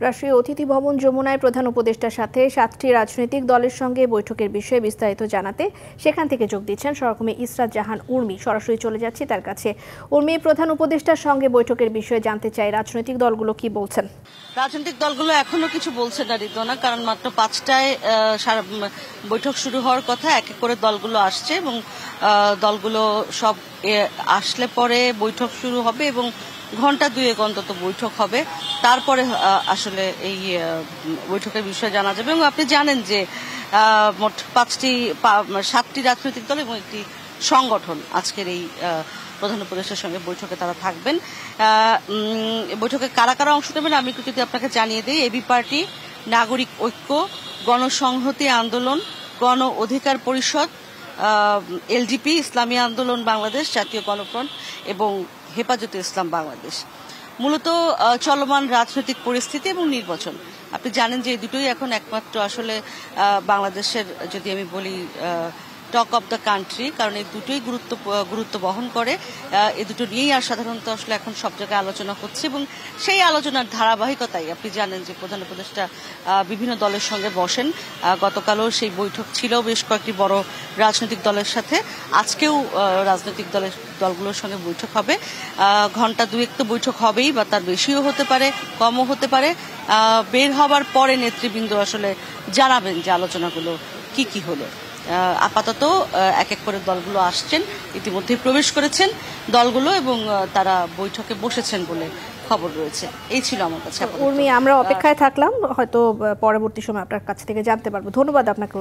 রাষ্ট্রীয় অতিথি ভবন যমুনায় প্রধান উপদেষ্টার সাথে 7টি রাজনৈতিক দলের সঙ্গে বৈঠকের বিষয়ে বিস্তারিত জানাতে সেখান থেকে যোগ দিচ্ছেন সহকর্মী ইসরাত জাহান উর্মি। সরাসরি চলে যাচ্ছি তার কাছে। উর্মি, প্রধান উপদেষ্টার সঙ্গে বৈঠকের বিষয়ে জানতে চাই রাজনৈতিক দলগুলো কি বলছেন। রাজনৈতিক দলগুলো এখনো কিছু বলছে না ঋতুনা, কারণ মাত্র 5টায় বৈঠক শুরু হওয়ার কথা। এক এক করে দলগুলো আসছে এবং দলগুলো সব আসলে পরে বৈঠক শুরু হবে এবং ঘন্টা দুয়েক অন্তত বৈঠক হবে, তারপরে আসলে এই বৈঠকের বিষয়ে জানা যাবে। এবং আপনি জানেন যে মোট 7টি রাজনৈতিক দল এবং একটি সংগঠন আজকের এই প্রধান উপদেষ্টার সঙ্গে বৈঠকে তারা থাকবেন। বৈঠকে কারা কারা অংশ নেবেন আমি যদি আপনাকে জানিয়ে দিই। এবি পার্টি, নাগরিক ঐক্য, গণসংহতি আন্দোলন, গণ অধিকার পরিষদ, এলডিপি, ইসলামী আন্দোলন বাংলাদেশ, জাতীয় গণফ্রন্ট এবং হেফাজতে ইসলাম বাংলাদেশ। মূলত চলমান রাজনৈতিক পরিস্থিতি এবং নির্বাচন, আপনি জানেন যে এই দুটোই এখন একমাত্র আসলে বাংলাদেশের, যদি আমি বলি, টক অব দ্য কান্ট্রি, কারণ এই দুটোই গুরুত্ব বহন করে। এই দুটো নিয়েই আর সাধারণত আসলে এখন সব জায়গায় আলোচনা হচ্ছে এবং সেই আলোচনার ধারাবাহিকতায় আপনি জানেন যে প্রধান উপদেষ্টা বিভিন্ন দলের সঙ্গে বসেন। গতকালও সেই বৈঠক ছিল বেশ কয়েকটি বড় রাজনৈতিক দলের সাথে। আজকেও রাজনৈতিক দলগুলোর সঙ্গে বৈঠক হবে। ঘন্টা দুয়েক তো বৈঠক হবেই, বা তার বেশিও হতে পারে, কমও হতে পারে। বের হবার পরে নেতৃবৃন্দ আসলে জানাবেন যে আলোচনাগুলো কি হলো। আপাতত এক এক করে দলগুলো আসছেন, ইতিমধ্যেই প্রবেশ করেছেন দলগুলো এবং তারা বৈঠকে বসেছেন বলে খবর রয়েছে। এই ছিল আমার কাছে। উর্মি, আমরা অপেক্ষায় থাকলাম, হয়তো পরবর্তী সময় আপনার কাছ থেকে জানতে পারবো। ধন্যবাদ আপনাকে।